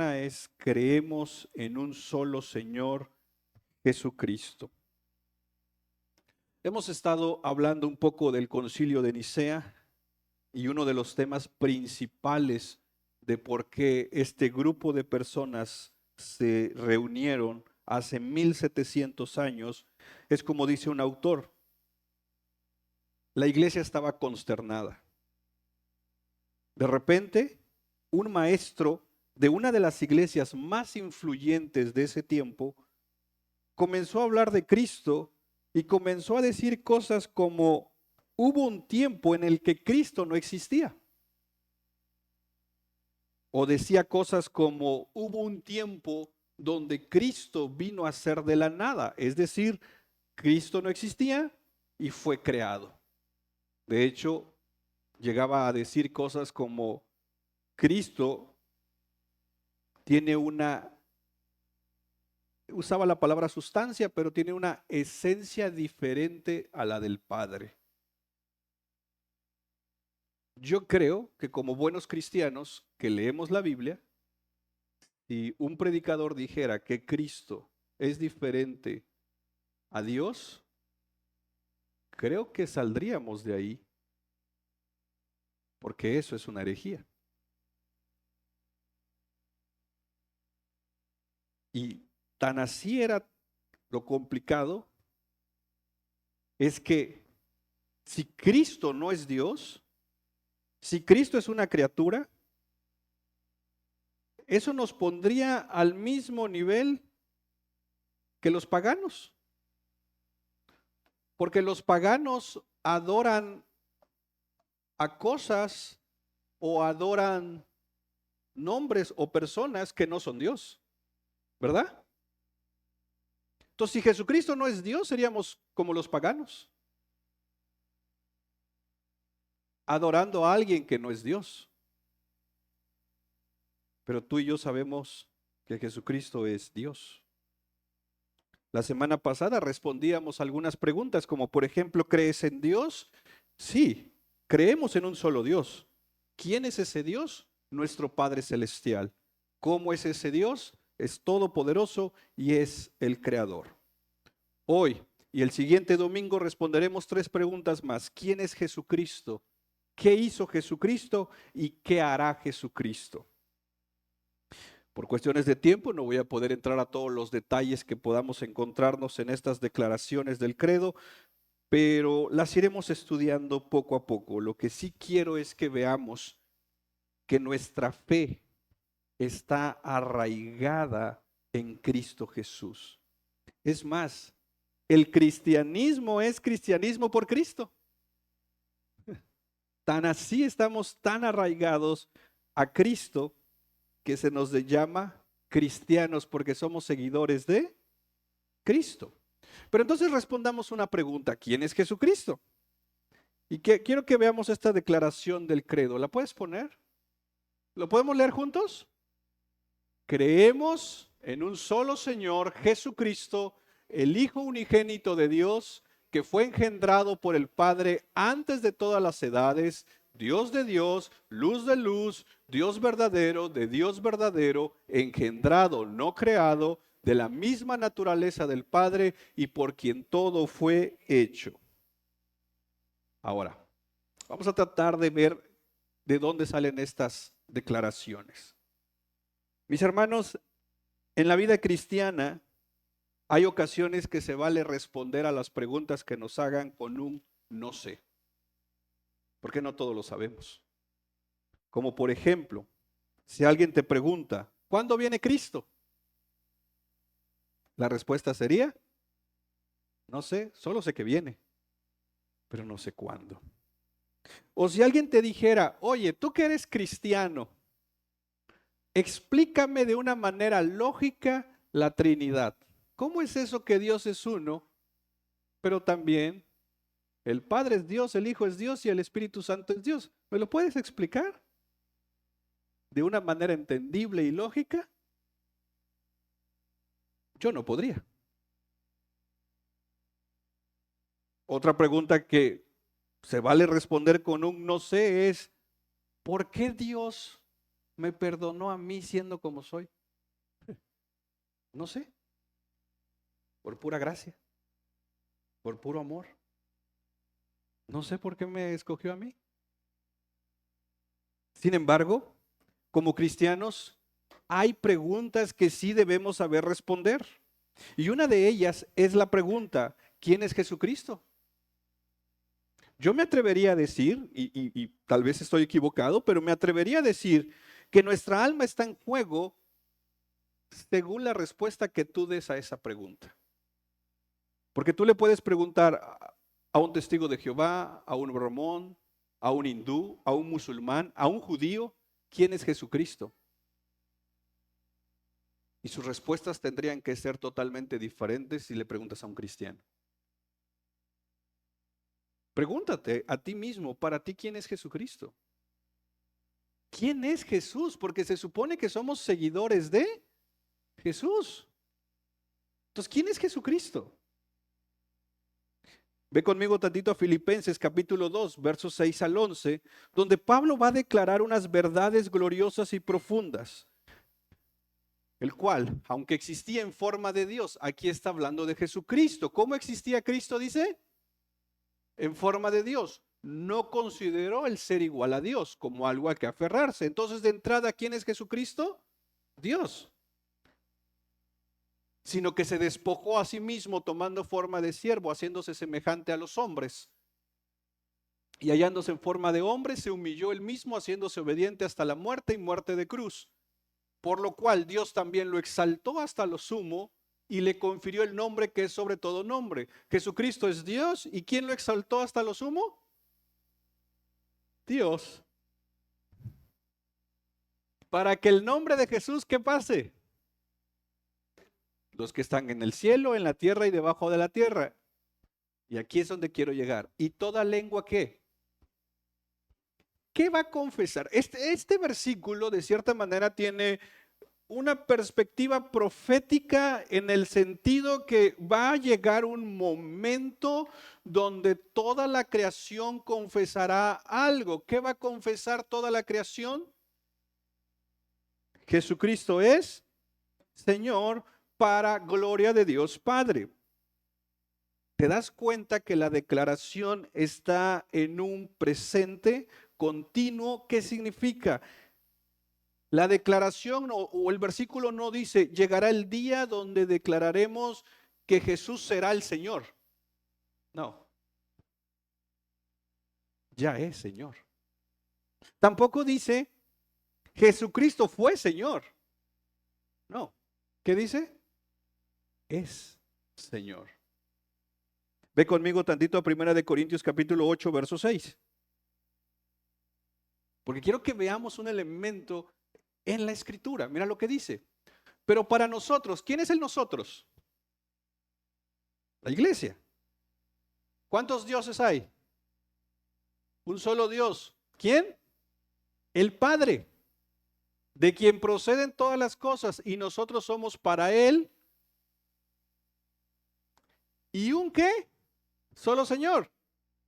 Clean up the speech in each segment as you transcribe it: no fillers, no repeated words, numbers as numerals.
es creemos en un solo Señor Jesucristo. Hemos estado hablando un poco del Concilio de Nicea y uno de los temas principales de por qué este grupo de personas se reunieron hace 1700 años es como dice un autor, la iglesia estaba consternada. De repente, un maestro de una de las iglesias más influyentes de ese tiempo comenzó a hablar de Cristo y comenzó a decir cosas como hubo un tiempo en el que Cristo no existía. O decía cosas como hubo un tiempo donde Cristo vino a ser de la nada, es decir, Cristo no existía y fue creado. De hecho, llegaba a decir cosas como Cristo tiene usaba la palabra sustancia, pero tiene una esencia diferente a la del Padre. Yo creo que como buenos cristianos que leemos la Biblia, si un predicador dijera que Cristo es diferente a Dios, creo que saldríamos de ahí, porque eso es una herejía. Y tan así era lo complicado, es que si Cristo no es Dios, si Cristo es una criatura, eso nos pondría al mismo nivel que los paganos. Porque los paganos adoran a cosas o adoran nombres o personas que no son Dios, ¿verdad? Entonces, si Jesucristo no es Dios, seríamos como los paganos, adorando a alguien que no es Dios. Pero tú y yo sabemos que Jesucristo es Dios. La semana pasada respondíamos algunas preguntas como, por ejemplo, ¿crees en Dios? Sí, creemos en un solo Dios. ¿Quién es ese Dios? Nuestro Padre Celestial. ¿Cómo es ese Dios? Es todopoderoso y es el Creador. Hoy y el siguiente domingo responderemos 3 preguntas más. ¿Quién es Jesucristo? ¿Qué hizo Jesucristo? ¿Y qué hará Jesucristo? Por cuestiones de tiempo no voy a poder entrar a todos los detalles que podamos encontrarnos en estas declaraciones del credo, pero las iremos estudiando poco a poco. Lo que sí quiero es que veamos que nuestra fe está arraigada en Cristo Jesús. Es más, el cristianismo es cristianismo por Cristo. Tan así estamos tan arraigados a Cristo que se nos llama cristianos porque somos seguidores de Cristo. Pero entonces respondamos una pregunta, ¿quién es Jesucristo? Y quiero que veamos esta declaración del credo. ¿La puedes poner? ¿Lo podemos leer juntos? Creemos en un solo Señor, Jesucristo, el Hijo unigénito de Dios, que fue engendrado por el Padre antes de todas las edades, Dios de Dios, luz de luz, Dios verdadero de Dios verdadero, engendrado, no creado, de la misma naturaleza del Padre y por quien todo fue hecho. Ahora, vamos a tratar de ver de dónde salen estas declaraciones. Mis hermanos, en la vida cristiana hay ocasiones que se vale responder a las preguntas que nos hagan con un no sé, porque no todo lo sabemos. Como por ejemplo, si alguien te pregunta, ¿cuándo viene Cristo? La respuesta sería, no sé, solo sé que viene, pero no sé cuándo. O si alguien te dijera, oye, tú que eres cristiano, explícame de una manera lógica la Trinidad. ¿Cómo es eso que Dios es uno, pero también el Padre es Dios, el Hijo es Dios y el Espíritu Santo es Dios? ¿Me lo puedes explicar de una manera entendible y lógica? Yo no podría. Otra pregunta que se vale responder con un no sé es, ¿por qué Dios me perdonó a mí siendo como soy? No sé, por pura gracia, por puro amor. No sé por qué me escogió a mí. Sin embargo, como cristianos, hay preguntas que sí debemos saber responder. Y una de ellas es la pregunta, ¿quién es Jesucristo? Yo me atrevería a decir, y tal vez estoy equivocado, pero me atrevería a decir que nuestra alma está en juego según la respuesta que tú des a esa pregunta. Porque tú le puedes preguntar a un testigo de Jehová, a un mormón, a un hindú, a un musulmán, a un judío, ¿quién es Jesucristo? Y sus respuestas tendrían que ser totalmente diferentes si le preguntas a un cristiano. Pregúntate a ti mismo, para ti, ¿quién es Jesucristo? ¿Quién es Jesús? Porque se supone que somos seguidores de Jesús. Entonces, ¿quién es Jesucristo? Ve conmigo tantito a Filipenses capítulo 2, versos 6 al 11, donde Pablo va a declarar unas verdades gloriosas y profundas, el cual, aunque existía en forma de Dios, aquí está hablando de Jesucristo. ¿Cómo existía Cristo? Dice, en forma de Dios. No consideró el ser igual a Dios como algo a que aferrarse. Entonces, de entrada, ¿quién es Jesucristo? Dios. Sino que se despojó a sí mismo tomando forma de siervo, haciéndose semejante a los hombres. Y hallándose en forma de hombre, se humilló él mismo, haciéndose obediente hasta la muerte y muerte de cruz. Por lo cual Dios también lo exaltó hasta lo sumo y le confirió el nombre que es sobre todo nombre. Jesucristo es Dios. ¿Y quién lo exaltó hasta lo sumo? Dios. Para que el nombre de Jesús, ¿qué pase? Los que están en el cielo, en la tierra y debajo de la tierra. Y aquí es donde quiero llegar. ¿Y toda lengua qué? ¿Qué va a confesar? Este versículo de cierta manera tiene una perspectiva profética en el sentido que va a llegar un momento donde toda la creación confesará algo. ¿Qué va a confesar toda la creación? Jesucristo es Señor para gloria de Dios Padre. ¿Te das cuenta que la declaración está en un presente continuo? ¿Qué significa? La declaración o el versículo no dice, llegará el día donde declararemos que Jesús será el Señor. No, ya es Señor. Tampoco dice, Jesucristo fue Señor. No, ¿qué dice? Es Señor. Ve conmigo tantito a 1 Corintios capítulo 8, verso 6. Porque quiero que veamos un elemento en la escritura. Mira lo que dice. Pero para nosotros, ¿quién es el nosotros? La iglesia. ¿Cuántos dioses hay? Un solo Dios. ¿Quién? El Padre, de quien proceden todas las cosas y nosotros somos para Él. ¿Y un qué? Solo Señor,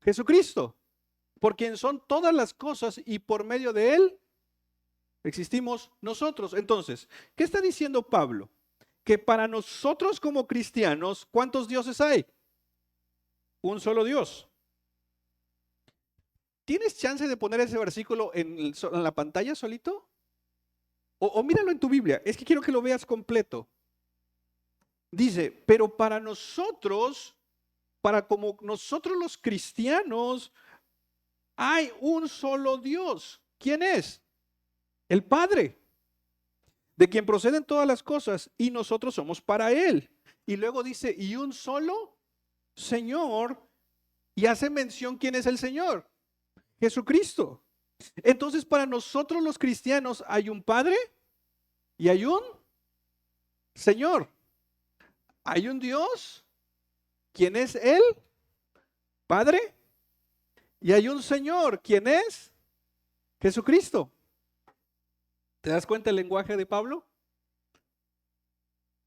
Jesucristo, por quien son todas las cosas y por medio de Él existimos nosotros. Entonces, ¿qué está diciendo Pablo? Que para nosotros como cristianos, ¿cuántos dioses hay? Un solo Dios. ¿Tienes chance de poner ese versículo en la pantalla solito? O míralo en tu Biblia. Es que quiero que lo veas completo. Dice, pero para nosotros, para como nosotros los cristianos, hay un solo Dios. ¿Quién es? El Padre, de quien proceden todas las cosas y nosotros somos para Él. Y luego dice, y un solo Señor, y hace mención quién es el Señor, Jesucristo. Entonces para nosotros los cristianos hay un Padre y hay un Señor. Hay un Dios, ¿quién es Él? Padre. Y hay un Señor, ¿quién es? Jesucristo. ¿Te das cuenta el lenguaje de Pablo?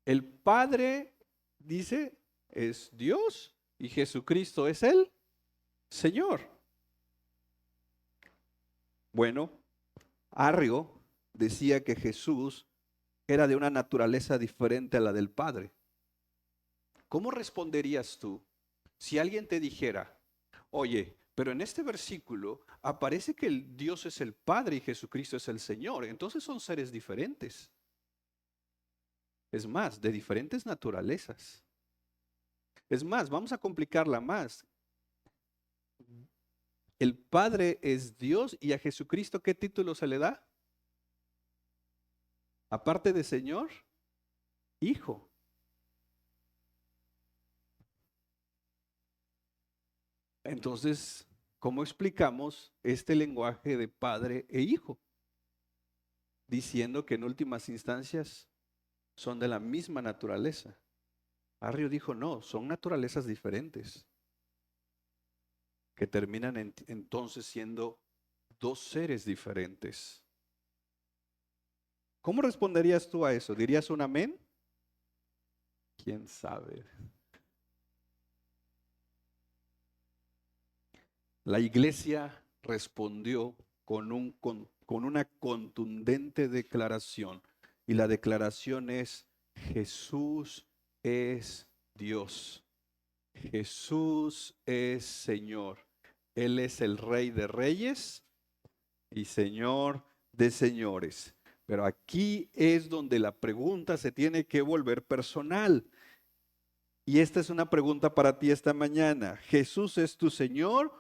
El Padre, dice, es Dios y Jesucristo es el Señor. Bueno, Arrio decía que Jesús era de una naturaleza diferente a la del Padre. ¿Cómo responderías tú si alguien te dijera, oye, pero en este versículo aparece que el Dios es el Padre y Jesucristo es el Señor? Entonces son seres diferentes. Es más, de diferentes naturalezas. Es más, vamos a complicarla más. El Padre es Dios y a Jesucristo, ¿qué título se le da? Aparte de Señor, Hijo. Entonces, ¿cómo explicamos este lenguaje de Padre e Hijo? Diciendo que en últimas instancias son de la misma naturaleza. Arrio dijo, no, son naturalezas diferentes, que terminan entonces siendo dos seres diferentes. ¿Cómo responderías tú a eso? ¿Dirías un amén? ¿Quién sabe? La iglesia respondió con una contundente declaración. Y la declaración es, Jesús es Dios. Jesús es Señor. Él es el Rey de Reyes y Señor de señores. Pero aquí es donde la pregunta se tiene que volver personal. Y esta es una pregunta para ti esta mañana. ¿Jesús es tu Señor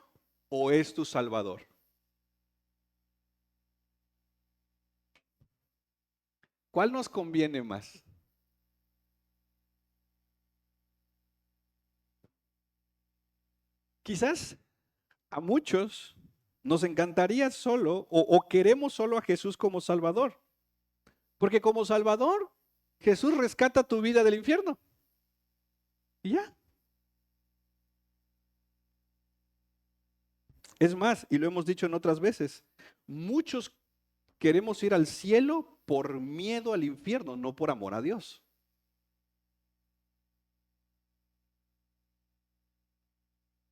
o es tu Salvador? ¿Cuál nos conviene más? Quizás a muchos nos encantaría solo o queremos solo a Jesús como Salvador. Porque como Salvador, Jesús rescata tu vida del infierno. Y ya. Es más, y lo hemos dicho en otras veces, muchos queremos ir al cielo por miedo al infierno, no por amor a Dios.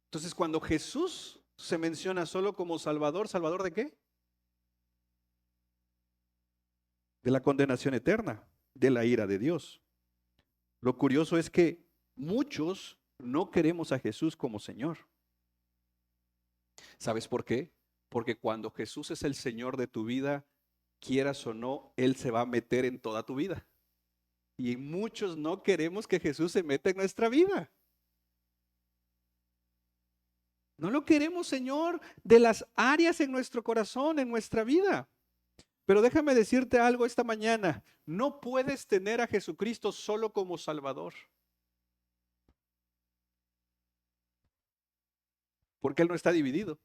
Entonces, cuando Jesús se menciona solo como Salvador, ¿Salvador de qué? De la condenación eterna, de la ira de Dios. Lo curioso es que muchos no queremos a Jesús como Señor. ¿Sabes por qué? Porque cuando Jesús es el Señor de tu vida, quieras o no, Él se va a meter en toda tu vida. Y muchos no queremos que Jesús se meta en nuestra vida. No lo queremos, Señor, de las áreas en nuestro corazón, en nuestra vida. Pero déjame decirte algo esta mañana. No puedes tener a Jesucristo solo como Salvador. Porque Él no está dividido.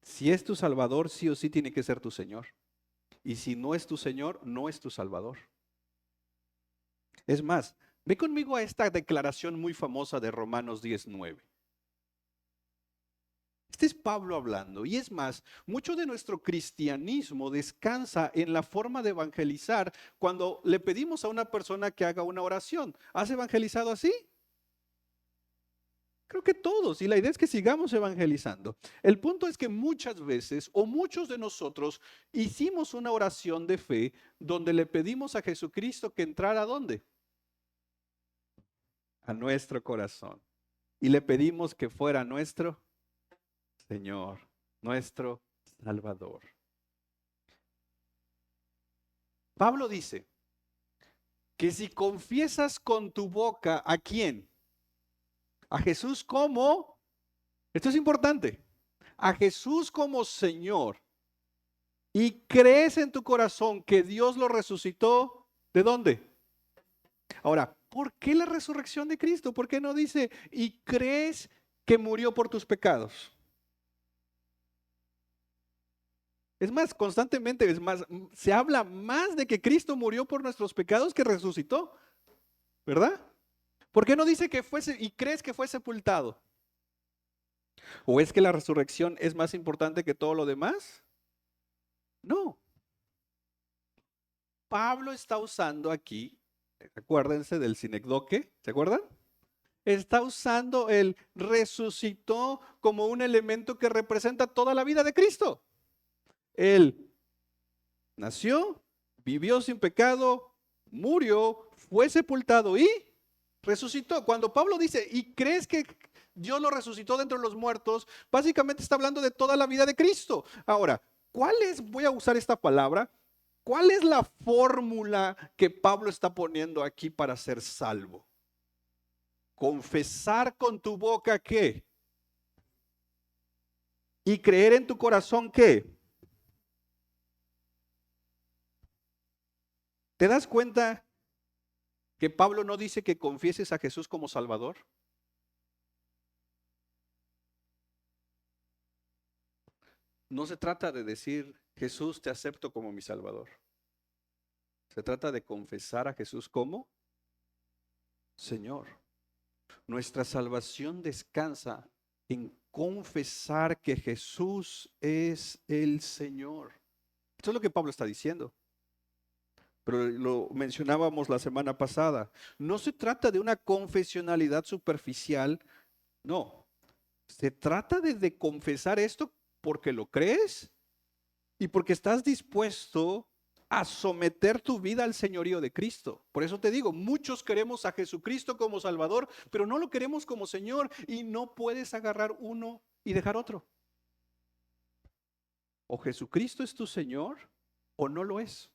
Si es tu Salvador, sí o sí tiene que ser tu Señor. Y si no es tu Señor, no es tu Salvador. Es más, ve conmigo a esta declaración muy famosa de Romanos 19. Este es Pablo hablando. Y es más, mucho de nuestro cristianismo descansa en la forma de evangelizar cuando le pedimos a una persona que haga una oración. ¿Has evangelizado así? Creo que todos. Y la idea es que sigamos evangelizando. El punto es que muchas veces o muchos de nosotros hicimos una oración de fe donde le pedimos a Jesucristo que entrara ¿a dónde? A nuestro corazón. Y le pedimos que fuera nuestro Señor, nuestro Salvador. Pablo dice que si confiesas con tu boca, ¿a quién? A Jesús como, esto es importante, a Jesús como Señor, y crees en tu corazón que Dios lo resucitó, ¿de dónde? Ahora, ¿por qué la resurrección de Cristo? ¿Por qué no dice, y crees que murió por tus pecados? Es más, constantemente, es más, se habla más de que Cristo murió por nuestros pecados que resucitó, ¿verdad? ¿Por qué no dice que fuese y crees que fue sepultado? ¿O es que la resurrección es más importante que todo lo demás? No. Pablo está usando aquí, acuérdense del sinecdoque, ¿se acuerdan? Está usando el resucitó como un elemento que representa toda la vida de Cristo. Él nació, vivió sin pecado, murió, fue sepultado y resucitó. Cuando Pablo dice, ¿y crees que Dios lo resucitó de entre los muertos? Básicamente está hablando de toda la vida de Cristo. Ahora, voy a usar esta palabra, ¿cuál es la fórmula que Pablo está poniendo aquí para ser salvo? Confesar con tu boca ¿qué? Y creer en tu corazón ¿qué? ¿Te das cuenta que Pablo no dice que confieses a Jesús como Salvador? No se trata de decir, Jesús, te acepto como mi Salvador. Se trata de confesar a Jesús como Señor. Nuestra salvación descansa en confesar que Jesús es el Señor. Esto es lo que Pablo está diciendo. Pero lo mencionábamos la semana pasada. No se trata de una confesionalidad superficial, no. Se trata de confesar esto porque lo crees y porque estás dispuesto a someter tu vida al señorío de Cristo. Por eso te digo, muchos queremos a Jesucristo como Salvador, pero no lo queremos como Señor y no puedes agarrar uno y dejar otro. O Jesucristo es tu Señor o no lo es.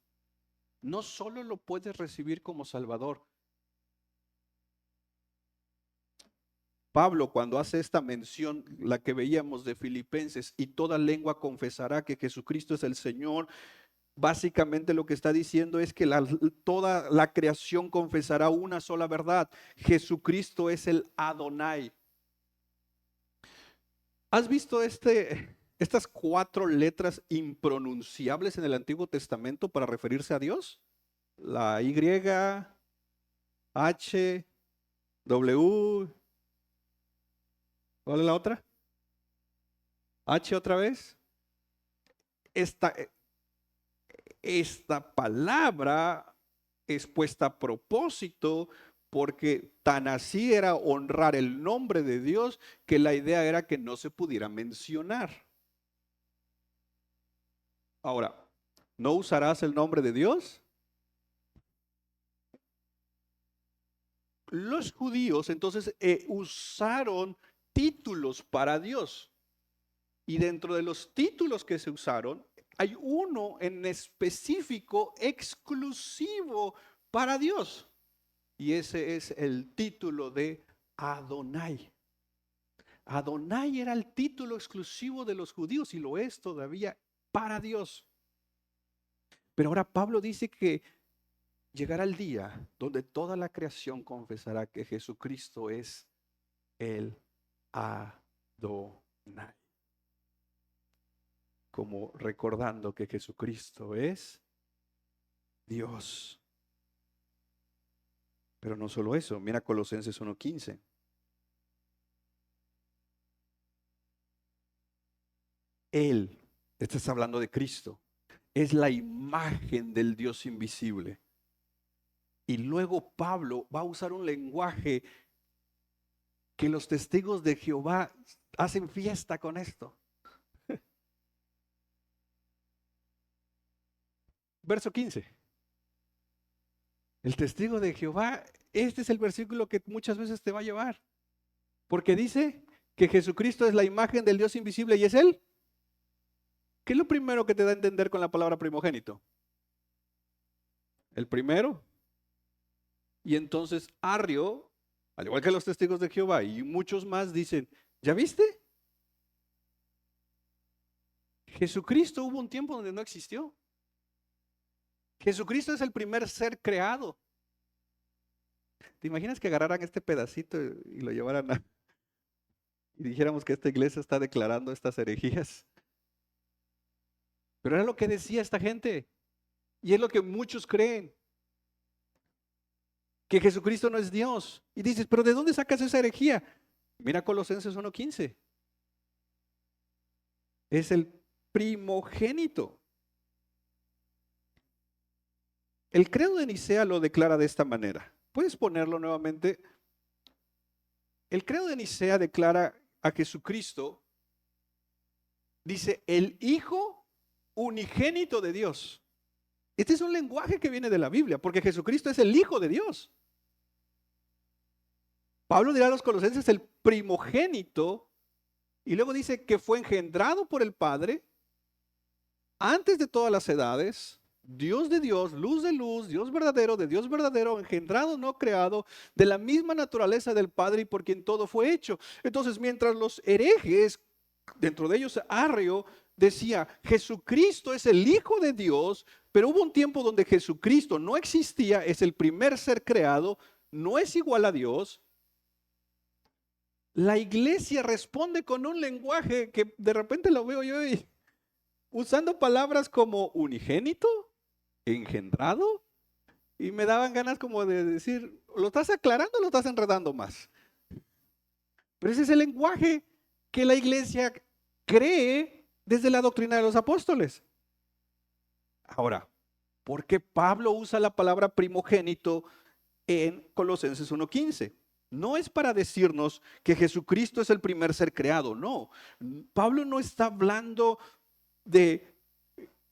No solo lo puedes recibir como Salvador. Pablo, cuando hace esta mención, la que veíamos de Filipenses, y toda lengua confesará que Jesucristo es el Señor, básicamente lo que está diciendo es que toda la creación confesará una sola verdad. Jesucristo es el Adonai. ¿Has visto estas 4 letras impronunciables en el Antiguo Testamento para referirse a Dios? La Y, H, W, ¿cuál es la otra? H otra vez. Esta palabra es puesta a propósito porque tan así era honrar el nombre de Dios que la idea era que no se pudiera mencionar. Ahora, ¿no usarás el nombre de Dios? Los judíos entonces usaron títulos para Dios. Y dentro de los títulos que se usaron, hay uno en específico, exclusivo para Dios. Y ese es el título de Adonai. Adonai era el título exclusivo de los judíos y lo es todavía para Dios. Pero ahora Pablo dice que llegará el día donde toda la creación confesará que Jesucristo es el Adonai. Como recordando que Jesucristo es Dios. Pero no solo eso, mira Colosenses 1:15. Él, está hablando de Cristo, es la imagen del Dios invisible. Y luego Pablo va a usar un lenguaje que los testigos de Jehová hacen fiesta con esto. Verso 15. El testigo de Jehová, este es el versículo que muchas veces te va a llevar. Porque dice que Jesucristo es la imagen del Dios invisible y es Él. ¿Qué es lo primero que te da a entender con la palabra primogénito? El primero. Y entonces Arrio, al igual que los testigos de Jehová y muchos más dicen, ¿ya viste? Jesucristo hubo un tiempo donde no existió. Jesucristo es el primer ser creado. ¿Te imaginas que agarraran este pedacito y lo llevaran y dijéramos que esta iglesia está declarando estas herejías? Pero era lo que decía esta gente. Y es lo que muchos creen. Que Jesucristo no es Dios. Y dices, ¿pero de dónde sacas esa herejía? Mira Colosenses 1:15. Es el primogénito. El credo de Nicea lo declara de esta manera. ¿Puedes ponerlo nuevamente? El credo de Nicea declara a Jesucristo, dice, el Hijo unigénito de Dios. Este es un lenguaje que viene de la Biblia, porque Jesucristo es el Hijo de Dios. Pablo dirá a los colosenses el primogénito, y luego dice que fue engendrado por el Padre antes de todas las edades, Dios de Dios, luz de luz, Dios verdadero, de Dios verdadero, engendrado, no creado, de la misma naturaleza del Padre y por quien todo fue hecho. Entonces, mientras los herejes, dentro de ellos Arrio, decía, Jesucristo es el Hijo de Dios, pero hubo un tiempo donde Jesucristo no existía, es el primer ser creado, no es igual a Dios. La iglesia responde con un lenguaje que de repente lo veo yo y usando palabras como unigénito, engendrado, y me daban ganas como de decir, ¿lo estás aclarando o lo estás enredando más? Pero ese es el lenguaje que la iglesia cree desde la doctrina de los apóstoles. Ahora, ¿por qué Pablo usa la palabra primogénito en Colosenses 1:15? No es para decirnos que Jesucristo es el primer ser creado, no. Pablo no está hablando de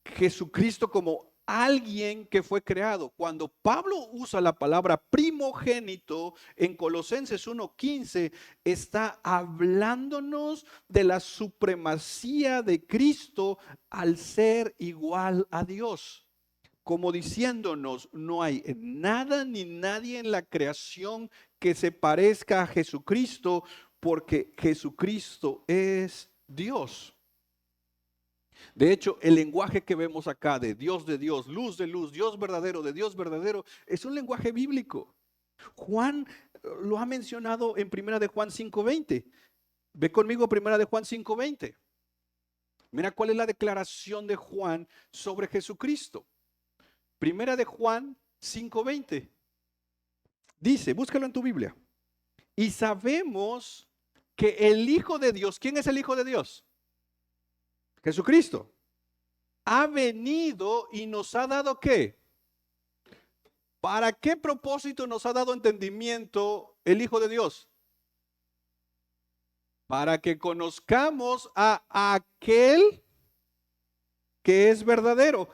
Jesucristo como alguien que fue creado. Cuando Pablo usa la palabra primogénito en Colosenses 1:15, está hablándonos de la supremacía de Cristo al ser igual a Dios. Como diciéndonos, no hay nada ni nadie en la creación que se parezca a Jesucristo, porque Jesucristo es Dios. De hecho, el lenguaje que vemos acá de Dios, luz de luz, Dios verdadero, de Dios verdadero, es un lenguaje bíblico. Juan lo ha mencionado en Primera de Juan 5:20. Ve conmigo Primera de Juan 5:20. Mira cuál es la declaración de Juan sobre Jesucristo. Primera de Juan 5:20. Dice, búscalo en tu Biblia. Y sabemos que el Hijo de Dios, ¿quién es el Hijo de Dios? Jesucristo. Ha venido y nos ha dado ¿qué? ¿Para qué propósito nos ha dado entendimiento el Hijo de Dios? Para que conozcamos a aquel que es verdadero.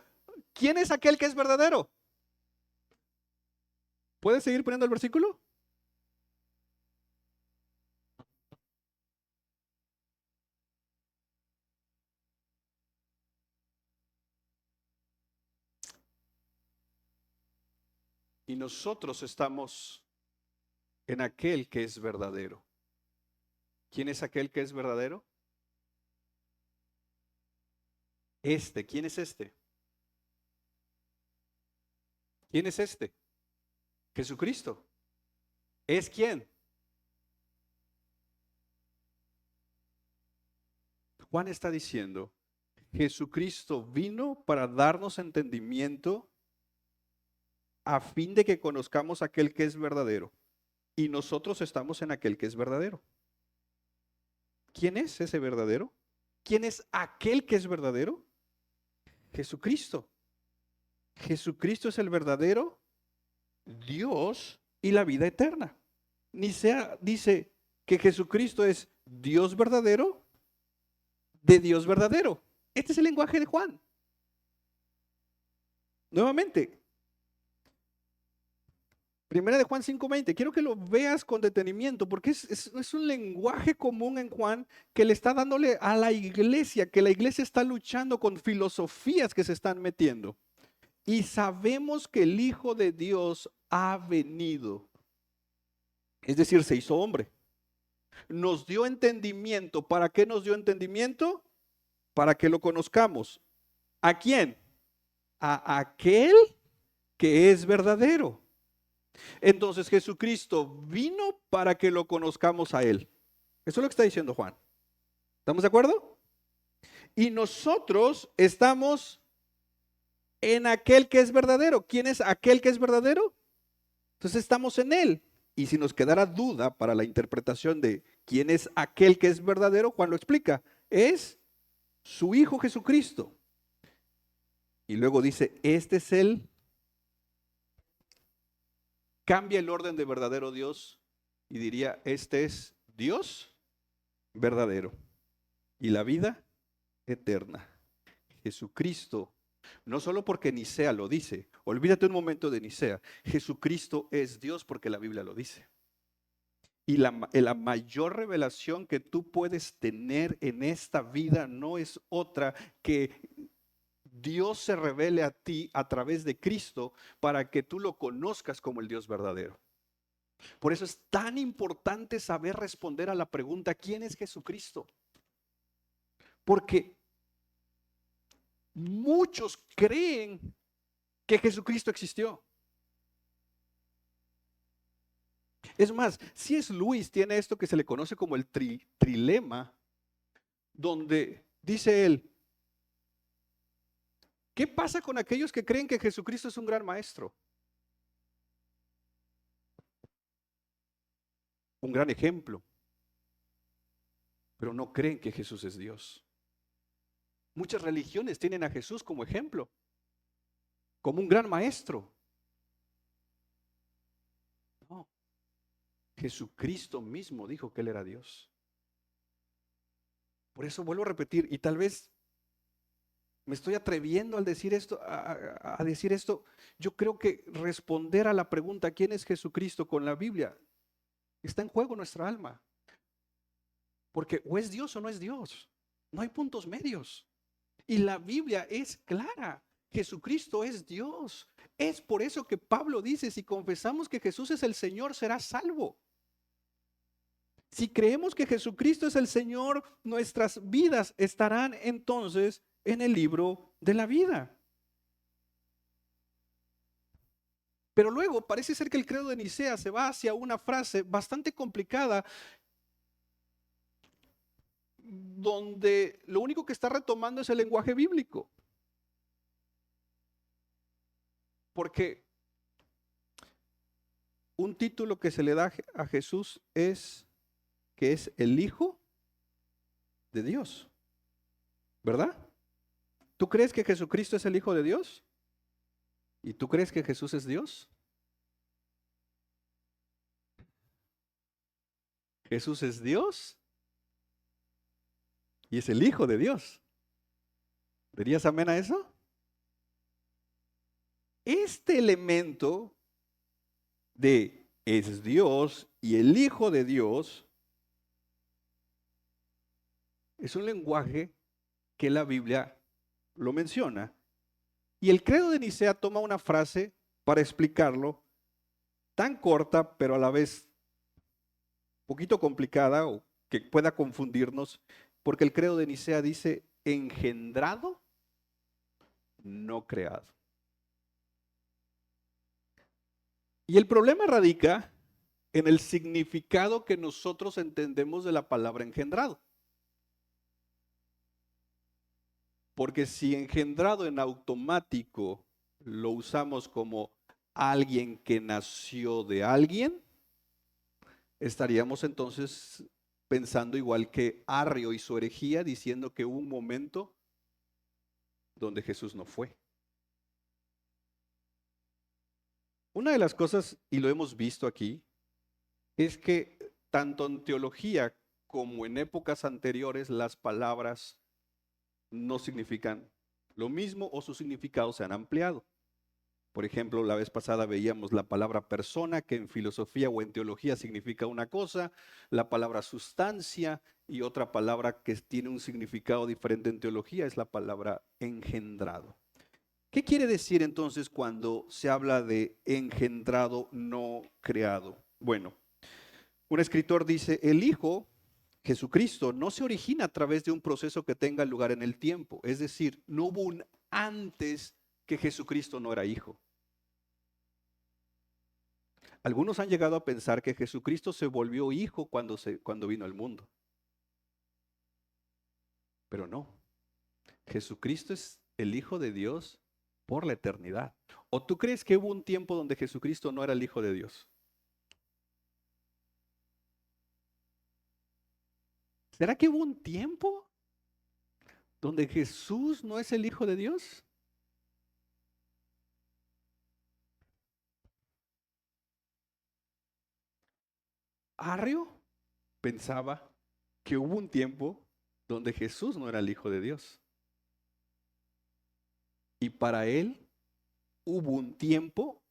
¿Quién es aquel que es verdadero? ¿Puedes seguir poniendo el versículo? Y nosotros estamos en aquel que es verdadero. ¿Quién es aquel que es verdadero? ¿Quién es este? ¿Quién es este? Jesucristo. ¿Es quién? Juan está diciendo, Jesucristo vino para darnos entendimiento a fin de que conozcamos aquel que es verdadero. Y nosotros estamos en aquel que es verdadero. ¿Quién es ese verdadero? ¿Quién es aquel que es verdadero? Jesucristo. Jesucristo es el verdadero Dios y la vida eterna. Ni sea, dice que Jesucristo es Dios verdadero de Dios verdadero. Este es el lenguaje de Juan. Nuevamente, Primera de Juan 5:20, quiero que lo veas con detenimiento, porque es un lenguaje común en Juan que le está dándole a la iglesia, que la iglesia está luchando con filosofías que se están metiendo. Y sabemos que el Hijo de Dios ha venido, es decir, se hizo hombre. Nos dio entendimiento. ¿Para qué nos dio entendimiento? Para que lo conozcamos. ¿A quién? A aquel que es verdadero. Entonces Jesucristo vino para que lo conozcamos a Él. Eso es lo que está diciendo Juan. ¿Estamos de acuerdo? Y nosotros estamos en aquel que es verdadero. ¿Quién es aquel que es verdadero? Entonces estamos en Él. Y si nos quedara duda para la interpretación de quién es aquel que es verdadero, Juan lo explica. Es su Hijo Jesucristo. Y luego dice, este es Él. Cambia el orden de verdadero Dios y diría, este es Dios verdadero y la vida eterna. Jesucristo No solo porque Nicea lo dice. Olvídate un momento de Nicea. Jesucristo es Dios porque la Biblia lo dice. Y la mayor revelación que tú puedes tener en esta vida no es otra que Dios se revele a ti a través de Cristo para que tú lo conozcas como el Dios verdadero. Por eso es tan importante saber responder a la pregunta, ¿quién es Jesucristo? Porque muchos creen que Jesucristo existió. Es más, C.S. Lewis tiene esto que se le conoce como el trilema, donde dice él, ¿qué pasa con aquellos que creen que Jesucristo es un gran maestro? Un gran ejemplo, pero no creen que Jesús es Dios. Muchas religiones tienen a Jesús como ejemplo, como un gran maestro. No, Jesucristo mismo dijo que Él era Dios. Por eso vuelvo a repetir, y tal vez me estoy atreviendo al decir esto, a decir esto. Yo creo que responder a la pregunta ¿quién es Jesucristo? Con la Biblia está en juego nuestra alma. Porque o es Dios o no es Dios. No hay puntos medios. Y la Biblia es clara. Jesucristo es Dios. Es por eso que Pablo dice, si confesamos que Jesús es el Señor, serás salvo. Si creemos que Jesucristo es el Señor, nuestras vidas estarán entonces en el libro de la vida. Pero luego parece ser que el credo de Nicea se va hacia una frase bastante complicada, donde lo único que está retomando es el lenguaje bíblico. Porque un título que se le da a Jesús es que es el Hijo de Dios, ¿verdad? ¿Tú crees que Jesucristo es el Hijo de Dios? ¿Y tú crees que Jesús es Dios? Jesús es Dios y es el Hijo de Dios. ¿Dirías amén a eso? Este elemento de es Dios y el Hijo de Dios es un lenguaje que la Biblia lo menciona. Y el credo de Nicea toma una frase para explicarlo, tan corta, pero a la vez un poquito complicada o que pueda confundirnos, porque el credo de Nicea dice engendrado, no creado. Y el problema radica en el significado que nosotros entendemos de la palabra engendrado. Porque si engendrado en automático lo usamos como alguien que nació de alguien, estaríamos entonces pensando igual que Arrio y su herejía, diciendo que hubo un momento donde Jesús no fue. Una de las cosas, y lo hemos visto aquí, es que tanto en teología como en épocas anteriores las palabras no significan lo mismo o sus significados se han ampliado. Por ejemplo, la vez pasada veíamos la palabra persona, que en filosofía o en teología significa una cosa, la palabra sustancia y otra palabra que tiene un significado diferente en teología es la palabra engendrado. ¿Qué quiere decir entonces cuando se habla de engendrado, no creado? Bueno, un escritor dice, el Hijo, Jesucristo, no se origina a través de un proceso que tenga lugar en el tiempo. Es decir, no hubo un antes que Jesucristo no era hijo. Algunos han llegado a pensar que Jesucristo se volvió hijo cuando vino al mundo. Pero no. Jesucristo es el Hijo de Dios por la eternidad. ¿O tú crees que hubo un tiempo donde Jesucristo no era el Hijo de Dios? ¿Será que hubo un tiempo donde Jesús no es el Hijo de Dios? Arrio pensaba que hubo un tiempo donde Jesús no era el Hijo de Dios. Y para Él hubo un tiempo,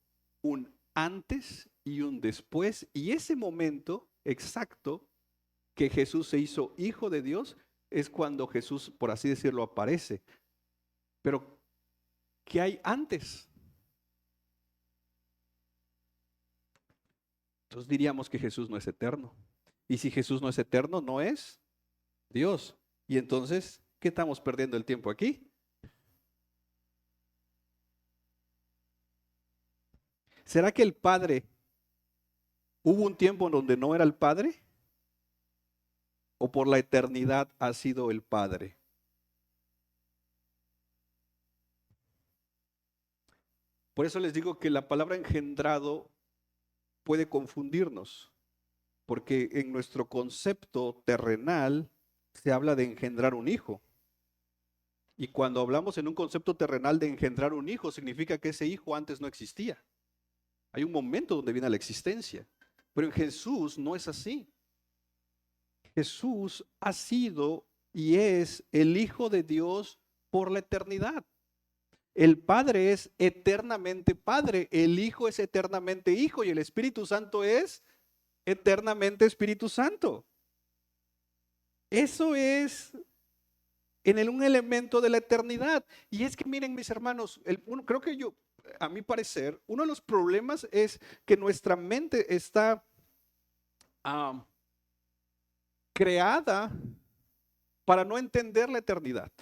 un antes y un después. Y ese momento exacto que Jesús se hizo hijo de Dios es cuando Jesús, por así decirlo, aparece. Pero, ¿qué hay antes? Entonces diríamos que Jesús no es eterno. Y si Jesús no es eterno, no es Dios. Y entonces, ¿qué estamos perdiendo el tiempo aquí? ¿Será que el Padre, hubo un tiempo en donde no era el Padre? ¿O por la eternidad ha sido el Padre? Por eso les digo que la palabra engendrado puede confundirnos, porque en nuestro concepto terrenal se habla de engendrar un hijo. Y cuando hablamos en un concepto terrenal de engendrar un hijo, significa que ese hijo antes no existía. Hay un momento donde viene la existencia. Pero en Jesús no es así. Jesús ha sido y es el Hijo de Dios por la eternidad. El Padre es eternamente Padre, el Hijo es eternamente Hijo y el Espíritu Santo es eternamente Espíritu Santo. Eso es un elemento de la eternidad. Y es que miren, mis hermanos, creo que a mi parecer, uno de los problemas es que nuestra mente está creada para no entender la eternidad.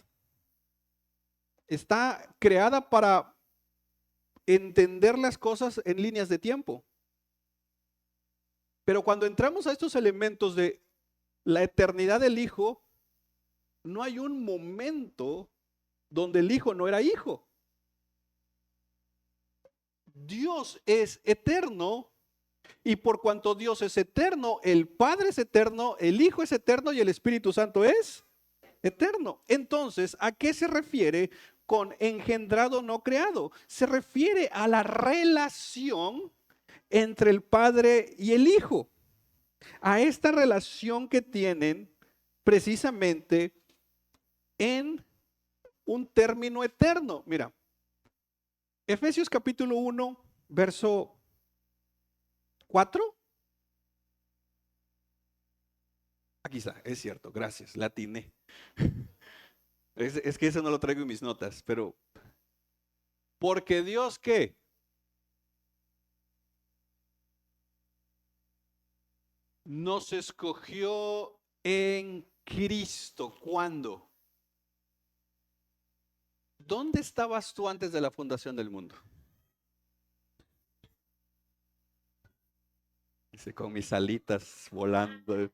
Está creada para entender las cosas en líneas de tiempo. Pero cuando entramos a estos elementos de la eternidad del Hijo, no hay un momento donde el Hijo no era hijo. Dios es eterno y por cuanto Dios es eterno, el Padre es eterno, el Hijo es eterno y el Espíritu Santo es eterno. Entonces, ¿a qué se refiere con engendrado no creado? Se refiere a la relación entre el Padre y el Hijo, a esta relación que tienen precisamente en un término eterno. Mira, Efesios capítulo 1, verso 4. Aquí está, es cierto, gracias, la atiné. Es que eso no lo traigo en mis notas, pero porque Dios, ¿qué? Nos escogió en Cristo. ¿Cuándo? ¿Dónde estabas tú antes de la fundación del mundo? Dice, con mis alitas volando,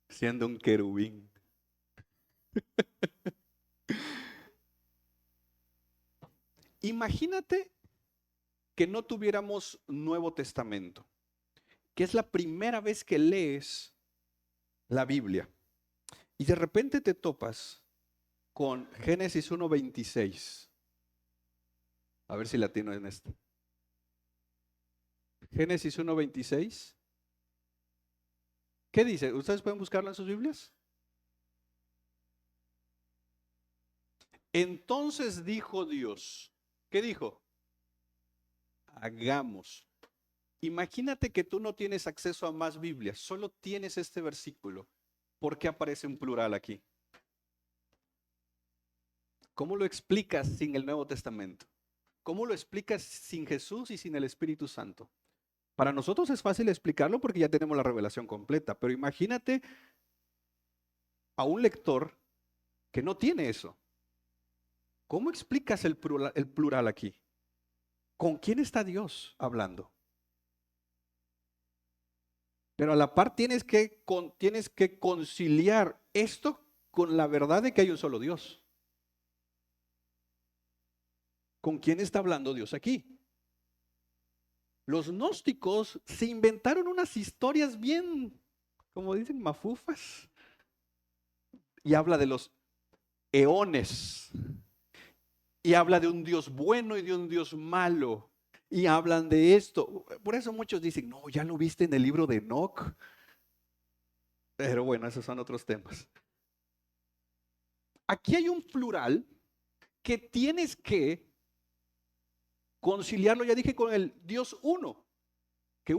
siendo un querubín. Imagínate que no tuviéramos Nuevo Testamento, que es la primera vez que lees la Biblia y de repente te topas con Génesis 1:26. A ver si latino en esto. Génesis 1:26. ¿Qué dice? ¿Ustedes pueden buscarlo en sus Biblias? Entonces dijo Dios. ¿Qué dijo? Hagamos. Imagínate que tú no tienes acceso a más Biblias, solo tienes este versículo. ¿Por qué aparece un plural aquí? ¿Cómo lo explicas sin el Nuevo Testamento? ¿Cómo lo explicas sin Jesús y sin el Espíritu Santo? Para nosotros es fácil explicarlo porque ya tenemos la revelación completa, pero imagínate a un lector que no tiene eso. ¿Cómo explicas el plural aquí? ¿Con quién está Dios hablando? Pero a la par tienes que conciliar esto con la verdad de que hay un solo Dios. ¿Con quién está hablando Dios aquí? Los gnósticos se inventaron unas historias bien, como dicen, mafufas. Y habla de los eones. Y habla de un Dios bueno y de un Dios malo. Y hablan de esto. Por eso muchos dicen, no, ya lo viste en el libro de Enoch. Pero bueno, esos son otros temas. Aquí hay un plural que tienes que conciliarlo, ya dije, con el Dios uno, que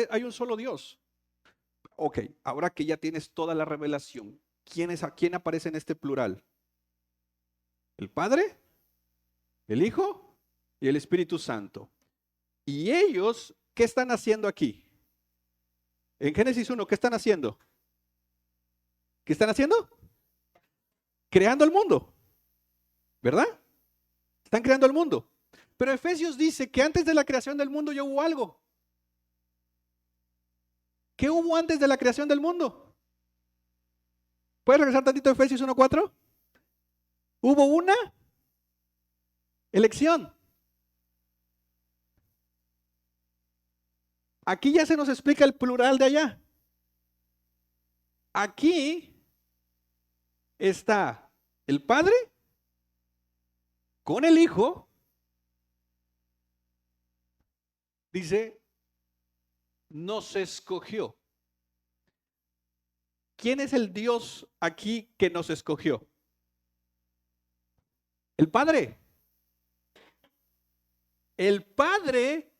hay un solo Dios. Ok, ahora que ya tienes toda la revelación, ¿quién aparece en este plural? ¿El Padre, el Hijo y el Espíritu Santo? ¿Y ellos qué están haciendo aquí? En Génesis 1, ¿qué están haciendo? ¿Qué están haciendo? Creando el mundo, ¿verdad? Están creando el mundo. Pero Efesios dice que antes de la creación del mundo ya hubo algo. ¿Qué hubo antes de la creación del mundo? ¿Puedes regresar tantito a Efesios 1:4? Hubo una elección. Aquí ya se nos explica el plural de allá. Aquí está el Padre con el Hijo. Dice, nos escogió. ¿Quién es el Dios aquí que nos escogió? El Padre. El Padre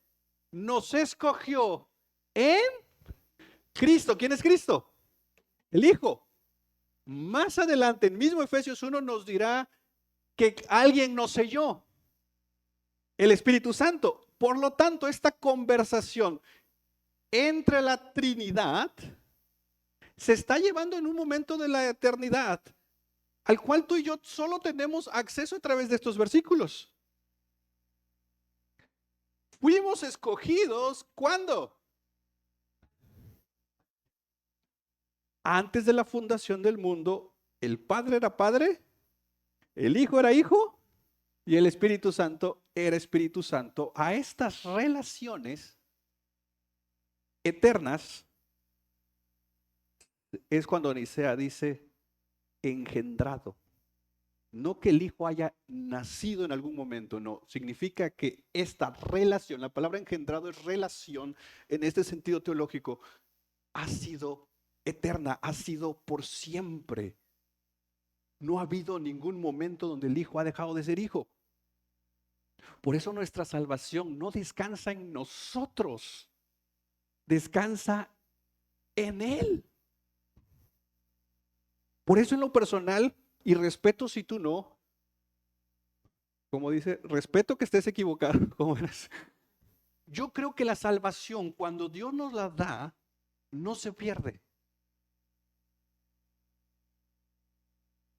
nos escogió en Cristo. ¿Quién es Cristo? El Hijo. Más adelante, en mismo Efesios 1 nos dirá que alguien nos selló, el Espíritu Santo. Por lo tanto, esta conversación entre la Trinidad se está llevando en un momento de la eternidad, al cual tú y yo solo tenemos acceso a través de estos versículos. Fuimos escogidos, ¿cuándo? Antes de la fundación del mundo, el Padre era Padre, el Hijo era Hijo y el Espíritu Santo era Espíritu Santo. A estas relaciones eternas es cuando Nicea dice engendrado. No que el Hijo haya nacido en algún momento, no. Significa que esta relación, la palabra engendrado es relación en este sentido teológico, ha sido eterna, ha sido por siempre. No ha habido ningún momento donde el Hijo ha dejado de ser Hijo. Por eso nuestra salvación no descansa en nosotros, descansa en Él. Por eso en lo personal, y respeto si tú no, como dice, respeto que estés equivocado, como eres. Yo creo que la salvación, cuando Dios nos la da, no se pierde.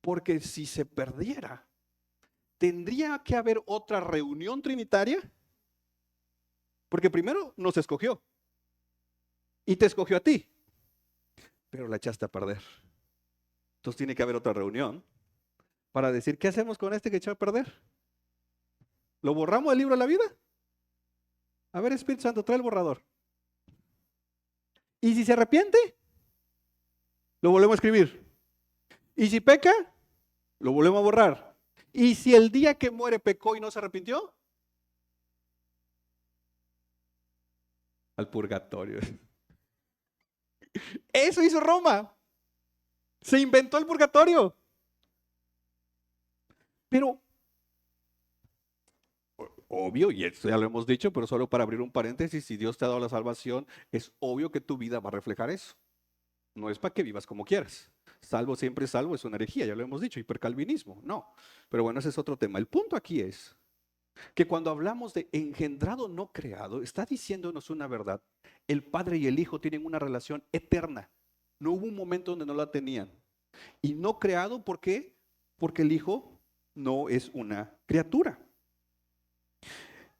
Porque si se perdiera, tendría que haber otra reunión trinitaria. Porque primero nos escogió y te escogió a ti, pero la echaste a perder. Entonces tiene que haber otra reunión para decir, ¿qué hacemos con este que echó a perder? ¿Lo borramos del libro de la vida? A ver, Espíritu Santo, trae el borrador. Y si se arrepiente, lo volvemos a escribir. Y si peca, lo volvemos a borrar. Y si el día que muere pecó y no se arrepintió, al purgatorio. Eso hizo Roma. Se inventó el purgatorio. Pero, obvio, y esto ya lo hemos dicho, pero solo para abrir un paréntesis, si Dios te ha dado la salvación, es obvio que tu vida va a reflejar eso. No es para que vivas como quieras. Salvo siempre salvo es una herejía, ya lo hemos dicho, hipercalvinismo. No, pero bueno, ese es otro tema. El punto aquí es que cuando hablamos de engendrado no creado, está diciéndonos una verdad. El Padre y el Hijo tienen una relación eterna. No hubo un momento donde no la tenían. Y no creado, ¿por qué? Porque el Hijo no es una criatura.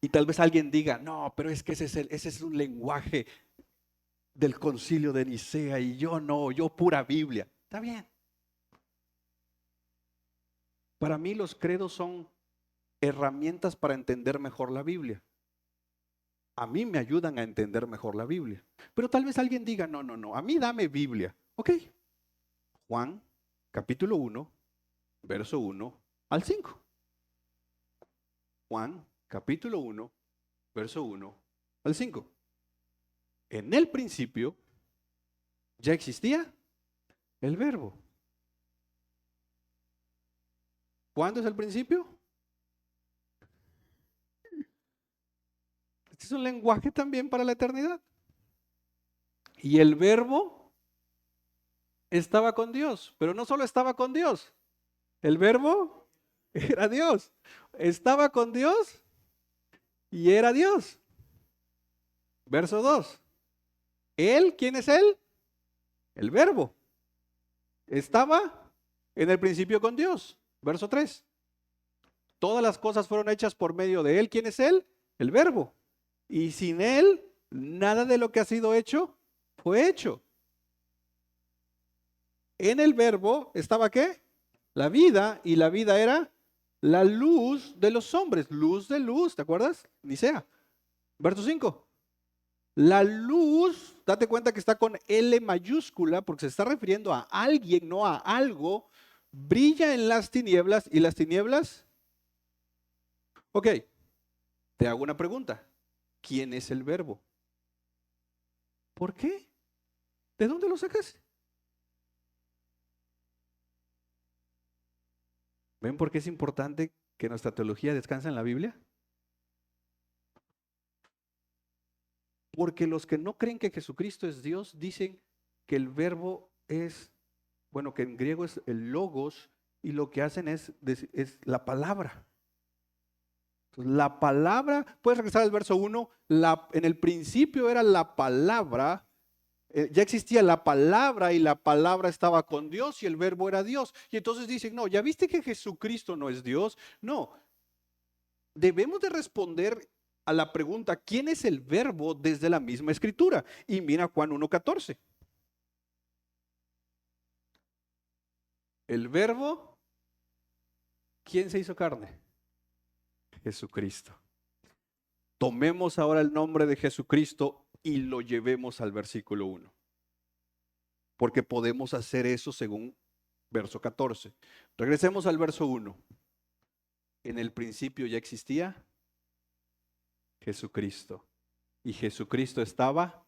Y tal vez alguien diga, no, pero es que ese es un lenguaje del concilio de Nicea y yo no, yo pura Biblia. Está bien. Para mí los credos son herramientas para entender mejor la Biblia. A mí me ayudan a entender mejor la Biblia. Pero tal vez alguien diga, no, no, no, a mí dame Biblia. Ok. Juan, capítulo 1, verso 1 al 5. Juan, capítulo 1, verso 1 al 5. En el principio ya existía el verbo. ¿Cuándo es el principio? es un lenguaje también para la eternidad. Y el verbo estaba con Dios, pero no solo estaba con Dios, el verbo era Dios. Estaba con Dios y era Dios. Verso 2. Él, ¿quién es él? El verbo. Estaba en el principio con Dios. Verso 3. Todas las cosas fueron hechas por medio de él. ¿Quién es él? El verbo. Y sin él, nada de lo que ha sido hecho fue hecho. En el verbo estaba ¿qué? La vida, y la vida era la luz de los hombres. Luz de luz, ¿te acuerdas? Nicea. Verso 5. La luz, date cuenta que está con L mayúscula porque se está refiriendo a alguien, no a algo. Brilla en las tinieblas y las tinieblas. Ok, te hago una pregunta. ¿Quién es el verbo? ¿Por qué? ¿De dónde lo sacas? ¿Ven por qué es importante que nuestra teología descanse en la Biblia? Porque los que no creen que Jesucristo es Dios dicen que el verbo es, bueno, que en griego es el logos y lo que hacen es la palabra. Entonces, la palabra, puedes regresar al verso 1, en el principio era la palabra, ya existía la palabra y la palabra estaba con Dios y el verbo era Dios. Y entonces dicen, no, ¿ya viste que Jesucristo no es Dios? No, debemos de responder a la pregunta, ¿quién es el verbo desde la misma escritura? Y mira Juan 1:14. El verbo, ¿quién se hizo carne? Jesucristo. Tomemos ahora el nombre de Jesucristo y lo llevemos al versículo 1. Porque podemos hacer eso según verso 14. Regresemos al verso 1. En el principio ya existía Jesucristo. Y Jesucristo estaba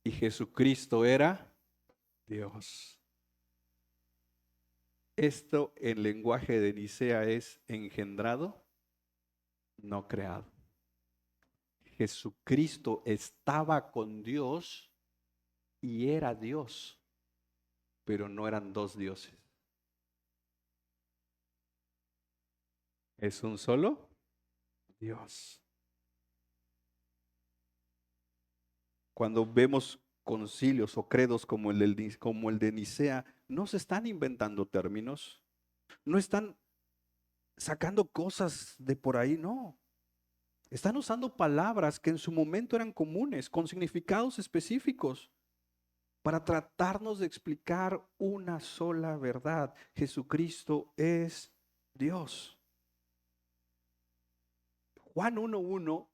y Jesucristo era Dios. Esto en lenguaje de Nicea es engendrado, no creado. Jesucristo estaba con Dios y era Dios, pero no eran dos dioses. Es un solo Dios. Cuando vemos concilios o credos como el de Nicea, no se están inventando términos, no están sacando cosas de por ahí, no. Están usando palabras que en su momento eran comunes, con significados específicos, para tratarnos de explicar una sola verdad. Jesucristo es Dios. Juan 1:1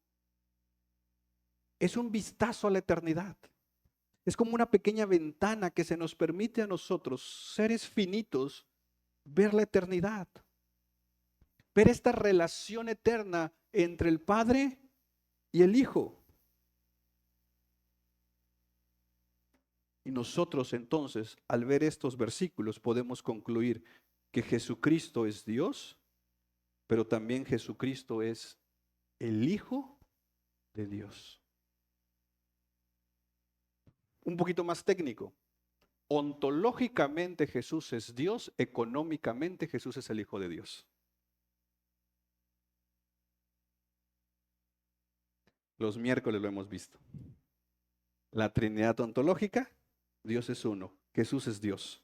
es un vistazo a la eternidad. Es como una pequeña ventana que se nos permite a nosotros, seres finitos, ver la eternidad. Ver esta relación eterna entre el Padre y el Hijo. Y nosotros entonces, al ver estos versículos, podemos concluir que Jesucristo es Dios, pero también Jesucristo es el Hijo de Dios. Un poquito más técnico. Ontológicamente Jesús es Dios, económicamente Jesús es el Hijo de Dios. Los miércoles lo hemos visto. La Trinidad ontológica, Dios es uno, Jesús es Dios.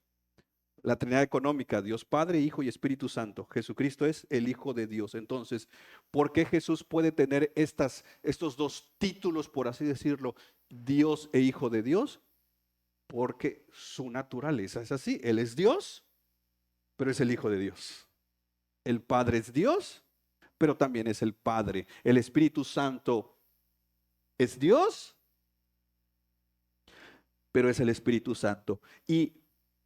La Trinidad económica, Dios Padre, Hijo y Espíritu Santo. Jesucristo es el Hijo de Dios. Entonces, ¿por qué Jesús puede tener estos dos títulos, por así decirlo, Dios e Hijo de Dios? Porque su naturaleza es así. Él es Dios, pero es el Hijo de Dios. El Padre es Dios, pero también es el Padre. El Espíritu Santo es Dios, pero es el Espíritu Santo. Y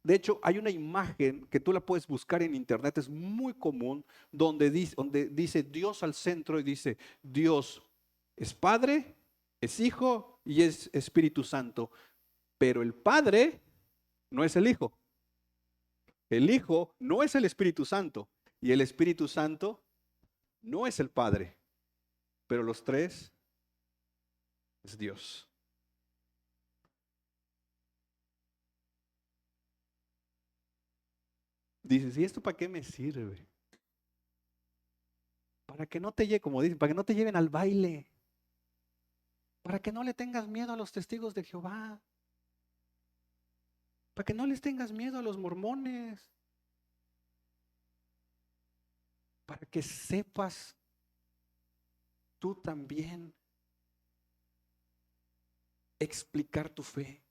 de hecho, hay una imagen que tú la puedes buscar en internet, es muy común, donde dice Dios al centro y dice, Dios es Padre, es Hijo y es Espíritu Santo. Pero el Padre no es el Hijo. El Hijo no es el Espíritu Santo. Y el Espíritu Santo no es el Padre. Pero los tres es Dios. Dices, ¿y esto para qué me sirve? Para que no te lleven, como dicen, para que no te lleven al baile. Para que no le tengas miedo a los testigos de Jehová. Para que no les tengas miedo a los mormones. Para que sepas tú también explicar tu fe.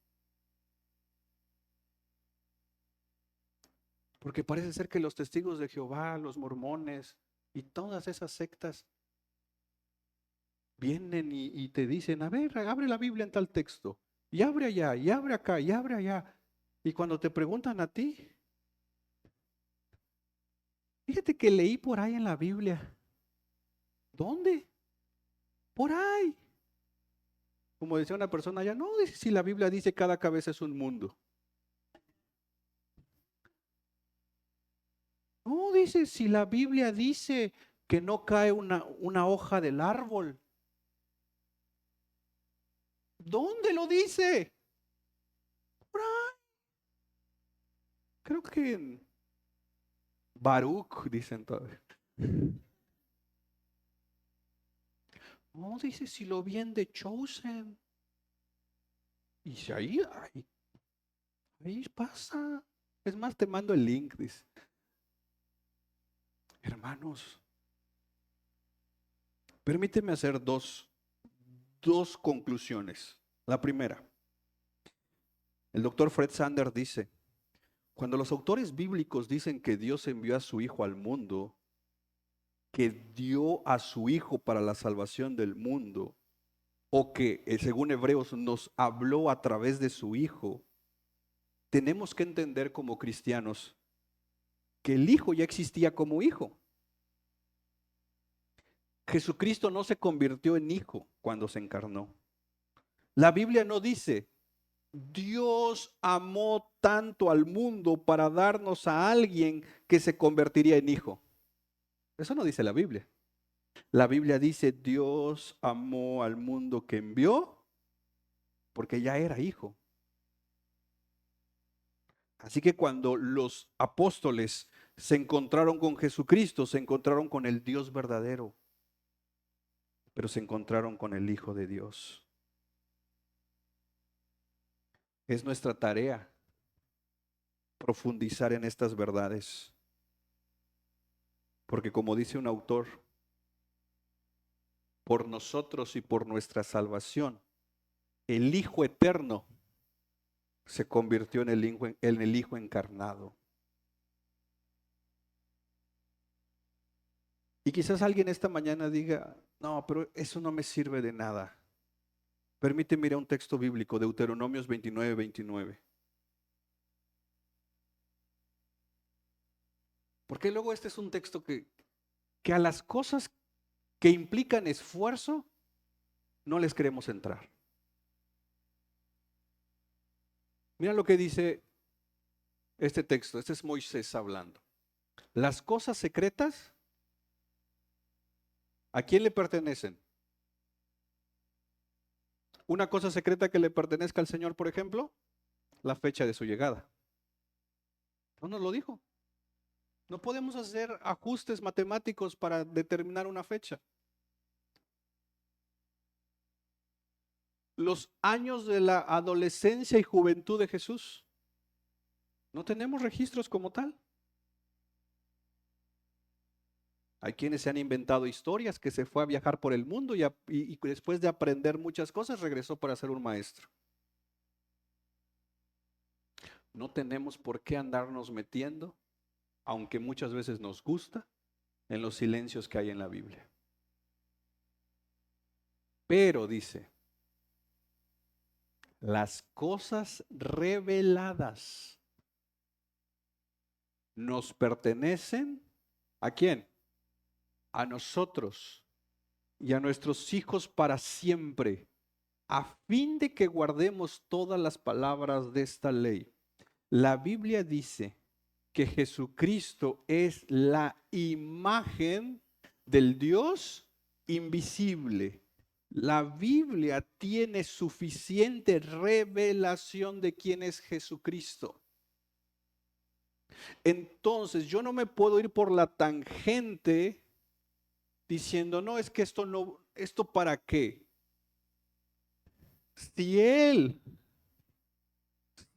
Porque parece ser que los testigos de Jehová, los mormones y todas esas sectas vienen y te dicen, a ver, abre la Biblia en tal texto, y abre allá, y abre acá, y abre allá. Y cuando te preguntan a ti, fíjate que leí por ahí en la Biblia. ¿Dónde? Por ahí. Como decía una persona allá, no, dice, si la Biblia dice cada cabeza es un mundo. No, dice, si la Biblia dice que no cae una hoja del árbol. ¿Dónde lo dice? Por ahí. Creo que en Baruch, dicen todavía. No, dice, si lo vi en The Chosen. Y si ahí pasa. Es más, te mando el link, dice. Hermanos, permíteme hacer dos conclusiones. La primera, el doctor Fred Sander dice, cuando los autores bíblicos dicen que Dios envió a su Hijo al mundo, que dio a su Hijo para la salvación del mundo, o que según Hebreos nos habló a través de su Hijo, tenemos que entender como cristianos que el Hijo ya existía como Hijo. Jesucristo no se convirtió en Hijo cuando se encarnó. La Biblia no dice, Dios amó tanto al mundo para darnos a alguien que se convertiría en Hijo. Eso no dice la Biblia. La Biblia dice, Dios amó al mundo que envió porque ya era Hijo. Así que cuando los apóstoles se encontraron con Jesucristo, se encontraron con el Dios verdadero, pero se encontraron con el Hijo de Dios. Es nuestra tarea profundizar en estas verdades, porque como dice un autor, por nosotros y por nuestra salvación, el Hijo eterno se convirtió en el Hijo encarnado. Y quizás alguien esta mañana diga, no, pero eso no me sirve de nada. Permíteme ir a un texto bíblico, Deuteronomios 29:29. Porque luego este es un texto que a las cosas que implican esfuerzo no les queremos entrar. Mira lo que dice este texto, este es Moisés hablando. Las cosas secretas, ¿a quién le pertenecen? Una cosa secreta que le pertenezca al Señor, por ejemplo, la fecha de su llegada. No nos lo dijo. No podemos hacer ajustes matemáticos para determinar una fecha. Los años de la adolescencia y juventud de Jesús, no tenemos registros como tal. Hay quienes se han inventado historias que se fue a viajar por el mundo y después de aprender muchas cosas regresó para ser un maestro. No tenemos por qué andarnos metiendo, aunque muchas veces nos gusta, en los silencios que hay en la Biblia. Pero dice, las cosas reveladas nos pertenecen, ¿a quién? A nosotros y a nuestros hijos para siempre, a fin de que guardemos todas las palabras de esta ley. La Biblia dice que Jesucristo es la imagen del Dios invisible, La Biblia tiene suficiente revelación de quién es Jesucristo. Entonces yo no me puedo ir por la tangente diciendo, no, es que esto no, ¿esto para qué? Si Él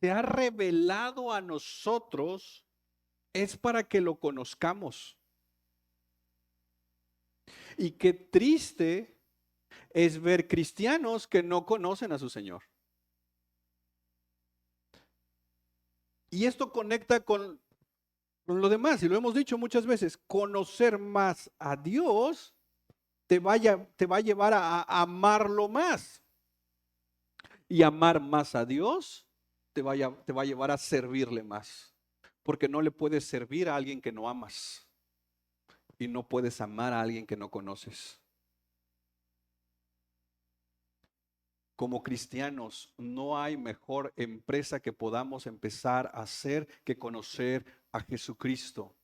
se ha revelado a nosotros, es para que lo conozcamos. Y qué triste es ver cristianos que no conocen a su Señor. Y esto conecta con lo demás, y lo hemos dicho muchas veces, conocer más a Dios te va a llevar a amarlo más. Y amar más a Dios te va a llevar a servirle más. Porque no le puedes servir a alguien que no amas. Y no puedes amar a alguien que no conoces. Como cristianos, no hay mejor empresa que podamos empezar a hacer que conocer a Jesucristo.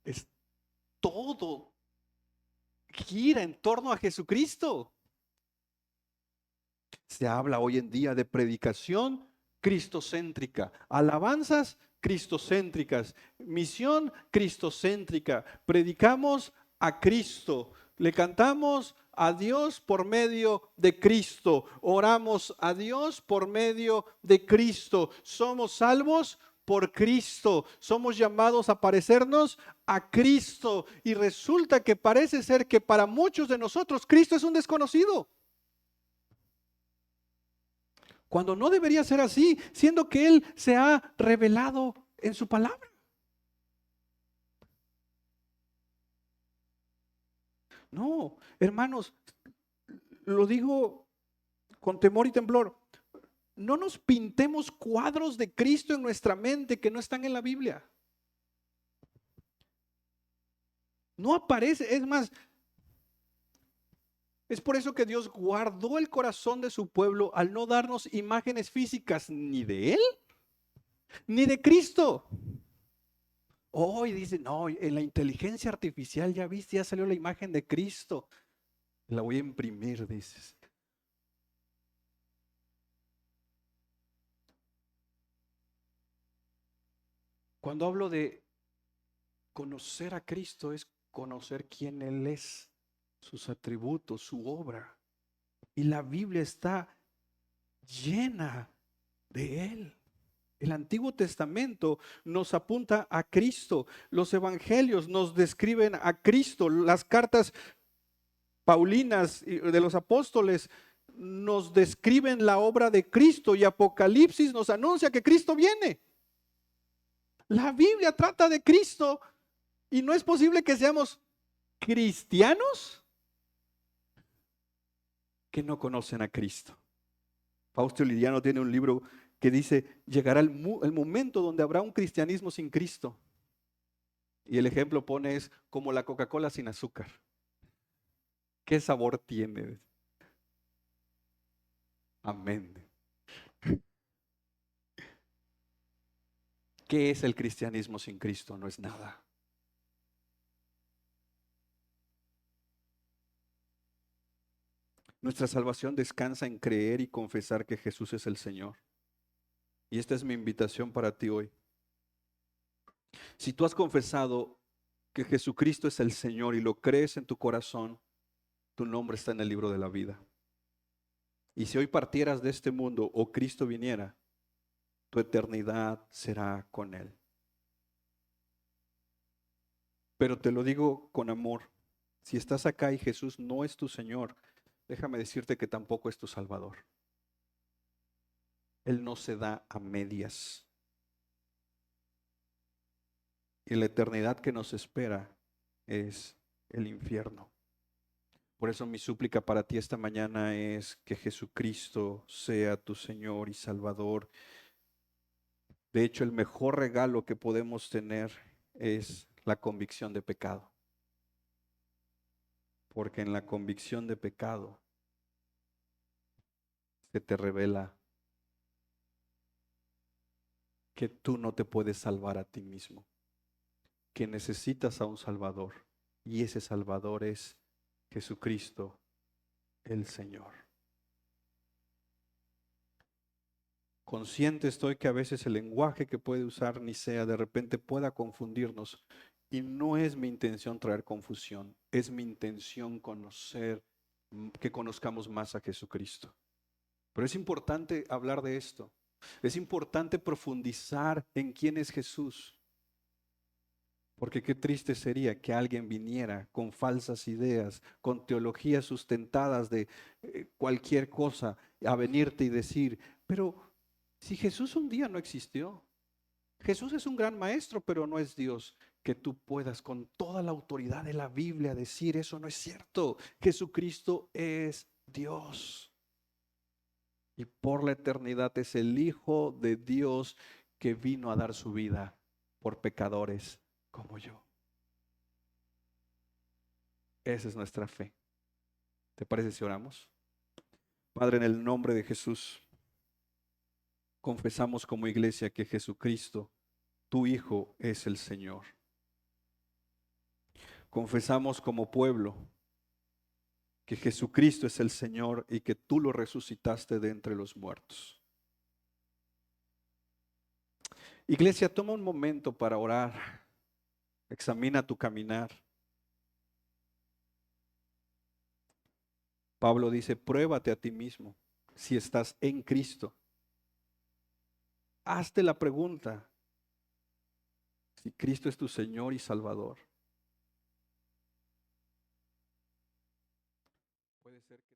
Es todo gira en torno a Jesucristo. Se habla hoy en día de predicación cristocéntrica, alabanzas cristocéntricas, misión cristocéntrica. Predicamos a Cristo, le cantamos a Dios por medio de Cristo, oramos a Dios por medio de Cristo, somos salvos por Cristo, somos llamados a parecernos a Cristo y resulta que parece ser que para muchos de nosotros Cristo es un desconocido. Cuando no debería ser así, siendo que Él se ha revelado en su palabra. No, hermanos, lo digo con temor y temblor. No nos pintemos cuadros de Cristo en nuestra mente que no están en la Biblia. No aparece, es más, es por eso que Dios guardó el corazón de su pueblo al no darnos imágenes físicas ni de Él, ni de Cristo. Hoy dice, no, en la inteligencia artificial ya viste, ya salió la imagen de Cristo. La voy a imprimir, dices. Cuando hablo de conocer a Cristo es conocer quién Él es, sus atributos, su obra. Y la Biblia está llena de Él. El Antiguo Testamento nos apunta a Cristo. Los evangelios nos describen a Cristo. Las cartas paulinas de los apóstoles nos describen la obra de Cristo y Apocalipsis nos anuncia que Cristo viene. La Biblia trata de Cristo y no es posible que seamos cristianos que no conocen a Cristo. Fausto Liriano tiene un libro que dice, llegará el momento donde habrá un cristianismo sin Cristo. Y el ejemplo pone es como la Coca-Cola sin azúcar. ¿Qué sabor tiene? Amén. ¿Qué es el cristianismo sin Cristo? No es nada. Nuestra salvación descansa en creer y confesar que Jesús es el Señor. Y esta es mi invitación para ti hoy. Si tú has confesado que Jesucristo es el Señor y lo crees en tu corazón, tu nombre está en el libro de la vida. Y si hoy partieras de este mundo o Cristo viniera, tu eternidad será con Él. Pero te lo digo con amor. Si estás acá y Jesús no es tu Señor, déjame decirte que tampoco es tu Salvador. Él no se da a medias. Y la eternidad que nos espera es el infierno. Por eso mi súplica para ti esta mañana es que Jesucristo sea tu Señor y Salvador. De hecho, el mejor regalo que podemos tener es la convicción de pecado. Porque en la convicción de pecado se te revela que tú no te puedes salvar a ti mismo, que necesitas a un Salvador. y ese Salvador es Jesucristo el Señor. Consciente estoy que a veces el lenguaje que puede usar Nicea de repente pueda confundirnos, y no es mi intención traer confusión, es mi intención que conozcamos más a Jesucristo. Pero es importante hablar de esto, es importante profundizar en quién es Jesús, porque qué triste sería que alguien viniera con falsas ideas, con teologías sustentadas de cualquier cosa, a venirte y decir, pero si Jesús un día no existió, Jesús es un gran maestro, pero no es Dios. Que tú puedas con toda la autoridad de la Biblia decir eso no es cierto. Jesucristo es Dios. Y por la eternidad es el Hijo de Dios que vino a dar su vida por pecadores como yo. Esa es nuestra fe. ¿Te parece si oramos? Padre, en el nombre de Jesús, confesamos como iglesia que Jesucristo, tu Hijo, es el Señor. Confesamos como pueblo que Jesucristo es el Señor y que tú lo resucitaste de entre los muertos. Iglesia, toma un momento para orar. Examina tu caminar. Pablo dice, pruébate a ti mismo si estás en Cristo. Hazte la pregunta si Cristo es tu Señor y Salvador. Puede ser que